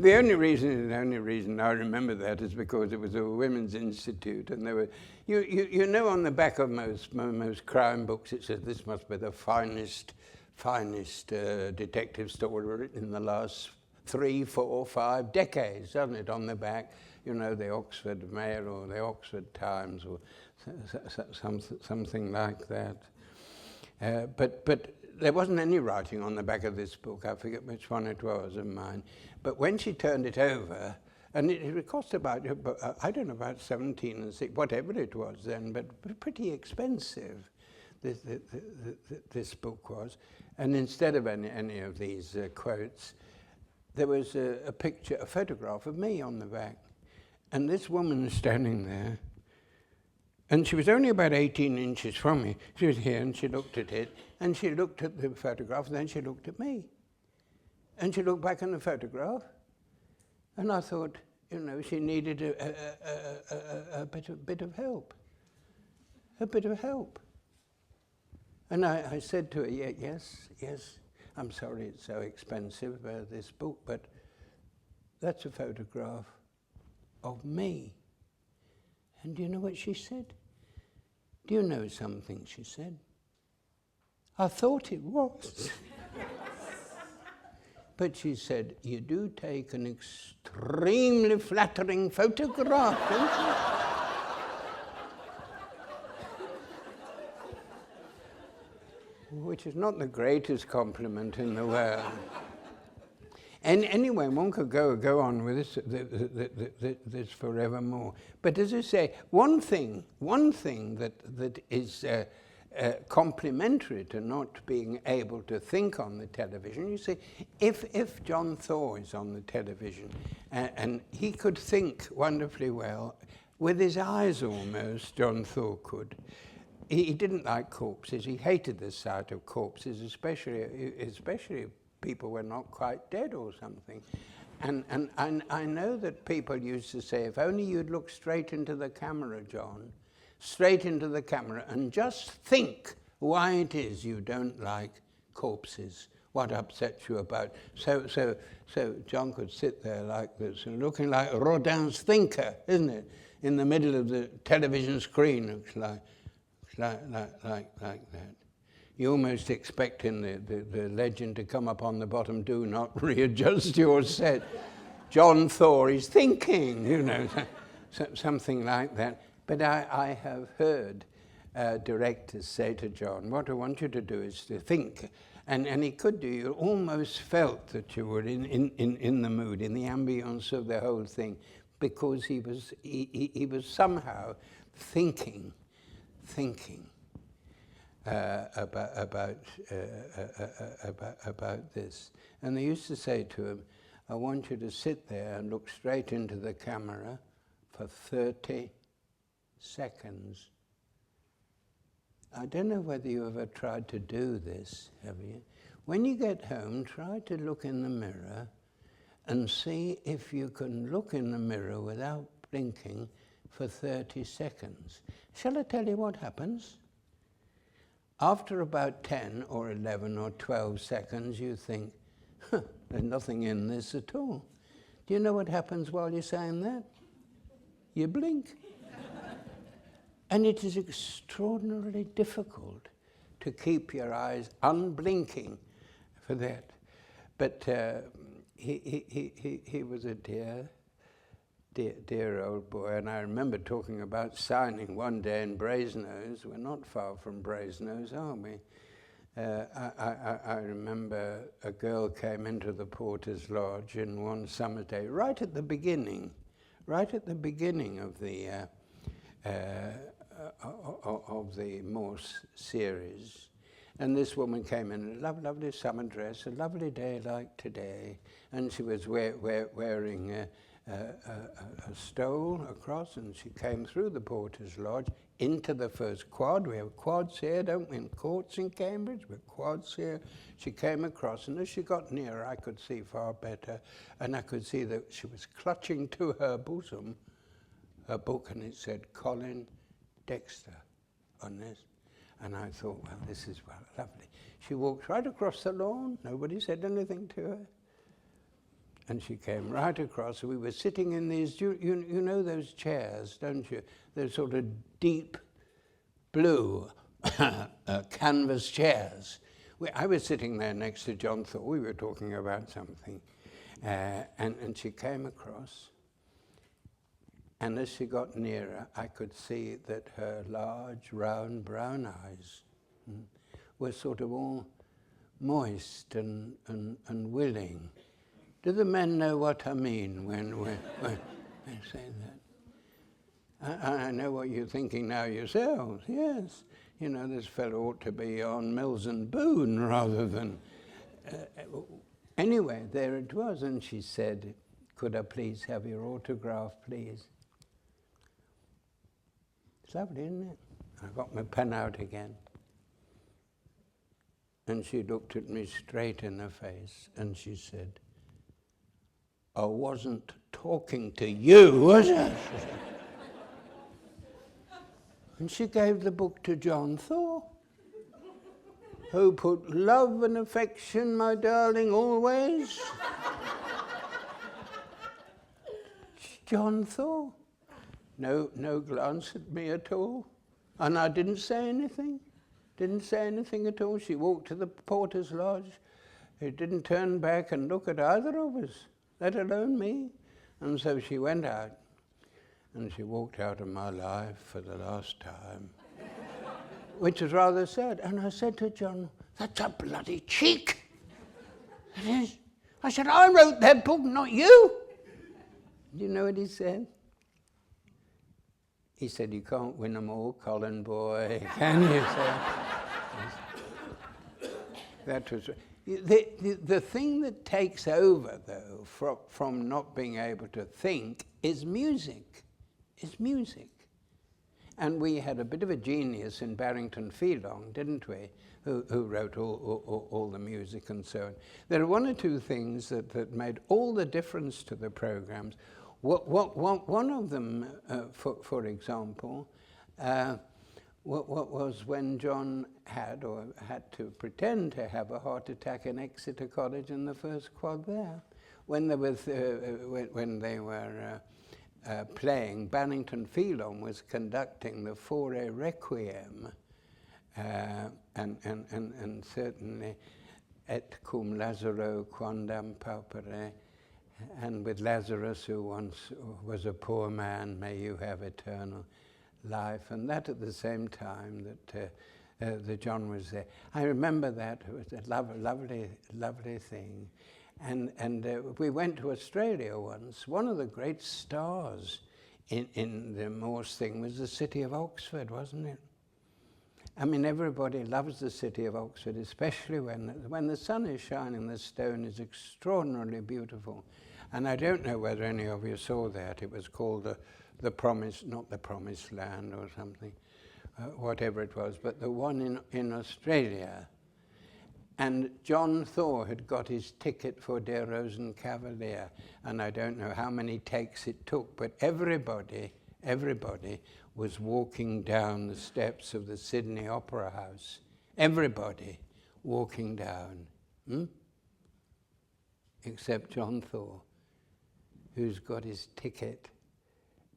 The only reason I remember that is because it was a women's institute, and there were, you know, on the back of most crime books it says this must be the finest detective story written in the last 3, 4, 5 decades, doesn't it? On the back, you know, the Oxford Mail or the Oxford Times or something like that. But there wasn't any writing on the back of this book. I forget which one it was of mine. But when she turned it over, and it cost about, I don't know, about 17 and 6, whatever it was then, but pretty expensive, this book was. And instead of any of these quotes, there was a picture, a photograph of me on the back. And this woman was standing there, and she was only about 18 inches from me. She was here, and she looked at it, and she looked at the photograph, and then she looked at me. And she looked back in the photograph, and I thought, you know, she needed a bit of help. A bit of help. And I said to her, yes, I'm sorry it's so expensive, this book, but that's a photograph of me. And do you know what she said? Do you know something, she said? I thought it was. But she said, you do take an extremely flattering photograph, don't you? Which is not the greatest compliment in the world. And anyway, one could go on with this forevermore. But as I say, one thing that is complementary to not being able to think on the television, you see, if John Thaw is on the television and he could think wonderfully well, with his eyes almost, John Thaw could. He didn't like corpses. He hated the sight of corpses, especially people were not quite dead or something. And I know that people used to say, if only you'd look straight into the camera, John, straight into the camera, and just think why it is you don't like corpses, what upsets you about. So John could sit there like this, and looking like Rodin's Thinker, isn't it? In the middle of the television screen, looks like that. You almost expecting the legend to come up on the bottom, do not readjust your set. John Thaw is thinking, you know, something like that. But I have heard directors say to John, what I want you to do is to think. And he could do, you almost felt that you were in the mood, in the ambience of the whole thing, because he was somehow thinking about this. And they used to say to him, I want you to sit there and look straight into the camera for 30 seconds. I don't know whether you ever tried to do this, have you? When you get home, try to look in the mirror and see if you can look in the mirror without blinking for 30 seconds. Shall I tell you what happens? After about 10 or 11 or 12 seconds, you think, there's nothing in this at all. Do you know what happens while you're saying that? You blink. And it is extraordinarily difficult to keep your eyes unblinking for that. But he was a dear old boy, and I remember talking about signing one day in Brasenose. We're not far from Brasenose, are we? I remember a girl came into the Porter's Lodge in one summer day, right at the beginning of the Morse series. And this woman came in a lovely summer dress, a lovely day like today, and she was wearing a stole across, and she came through the Porter's Lodge into the first quad. We have quads here, don't we? In courts in Cambridge, we have quads here. She came across, and as she got nearer, I could see far better, and I could see that she was clutching to her bosom a book, and it said Colin Dexter on this. And I thought, well, this is lovely. She walked right across the lawn. Nobody said anything to her. And she came right across. We were sitting in these, you know those chairs, don't you? Those sort of deep blue canvas chairs. I was sitting there next to John Thaw. We were talking about something. And she came across. And as she got nearer, I could see that her large, round, brown eyes were sort of all moist and willing. Do the men know what I mean when I say that? I know what you're thinking now yourselves, yes. You know, this fellow ought to be on Mills and Boone rather than... Anyway, there it was, and she said, could I please have your autograph, please? It's lovely, isn't it? I got my pen out again. And she looked at me straight in the face, and she said, I wasn't talking to you, was I? And she gave the book to John Thaw, who put love and affection, my darling, always. John Thaw. No glance at me at all. And I didn't say anything. Didn't say anything at all. She walked to the porter's lodge. He didn't turn back and look at either of us, let alone me. And so she went out, and she walked out of my life for the last time, which was rather sad. And I said to John, that's a bloody cheek. It is. I said, I wrote that book, not you. Do you know what he said? He said, you can't win them all, Colin boy, can you, sir? That was... The thing that takes over, though, from not being able to think is music. Is music. And we had a bit of a genius in Barrington Phelan, didn't we, who wrote all the music and so on. There are one or two things that made all the difference to the programs. One of them, for example, what was when John had to pretend to have a heart attack in Exeter College in the first quad there, when there was when they were playing. Barrington Phelan was conducting the Fauré Requiem, and certainly et cum Lazaro quandam paupere. And with Lazarus, who once was a poor man, may you have eternal life. And that at the same time that the John was there. I remember that. It was a lovely thing. And we went to Australia once. One of the great stars in the Morse thing was the city of Oxford, wasn't it? I mean, everybody loves the city of Oxford, especially when the sun is shining, the stone is extraordinarily beautiful. And I don't know whether any of you saw that. It was called the Promise, not the Promised Land or something, whatever it was, but the one in Australia. And John Thaw had got his ticket for Der Rosenkavalier, and I don't know how many takes it took, but everybody was walking down the steps of the Sydney Opera House. Everybody walking down, except John Thaw, who's got his ticket,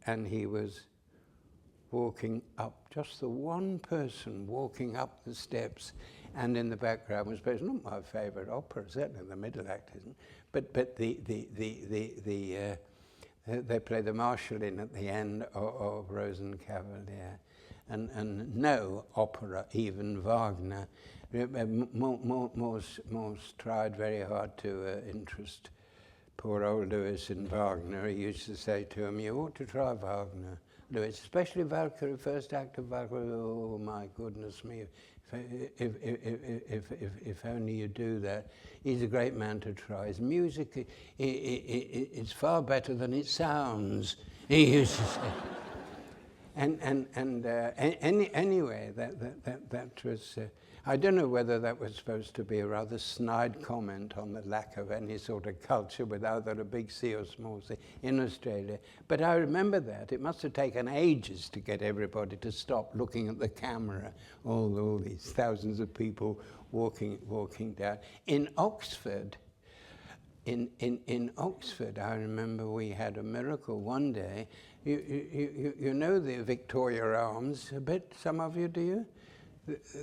and he was walking up, just the one person walking up the steps, and in the background was playing, not my favourite opera, certainly the middle act isn't, but they play the Marschallin at the end of Rosenkavalier, and no opera, even Wagner. Morse tried very hard to interest poor old Lewis in Wagner. He used to say to him, you ought to try Wagner, Lewis, especially Valkyrie, first act of Valkyrie. Oh my goodness me, if only you do that. He's a great man to try. His music is far better than it sounds, he used to say. Anyway, that was... I don't know whether that was supposed to be a rather snide comment on the lack of any sort of culture with either a big C or small C in Australia. But I remember that. It must have taken ages to get everybody to stop looking at the camera, all these thousands of people walking down. In Oxford, in Oxford, I remember we had a miracle one day. You know the Victoria Arms a bit, some of you, do you?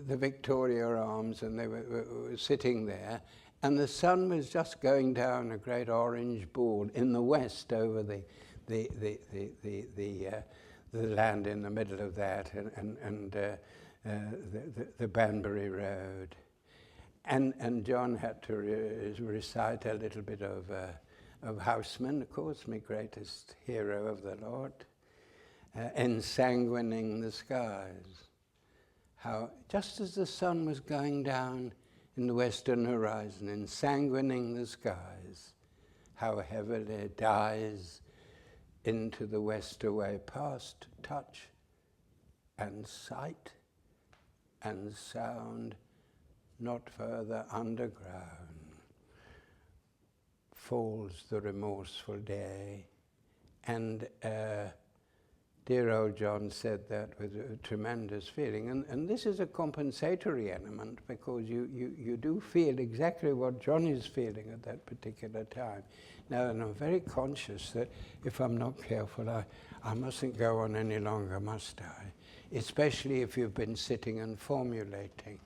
The Victoria Arms, and they were sitting there, and the sun was just going down a great orange ball in the west over the land in the middle of that, and the Banbury Road. And John had to recite a little bit of Houseman, of course, my greatest hero of the lot, ensanguining the skies. How, just as the sun was going down in the western horizon, ensanguining the skies, how heavily it dies into the west away, past touch and sight and sound, not further underground, falls the remorseful day. And dear old John said that with a tremendous feeling. And this is a compensatory element, because you do feel exactly what John is feeling at that particular time. Now, and I'm very conscious that if I'm not careful, I mustn't go on any longer, must I? Especially if you've been sitting and formulating.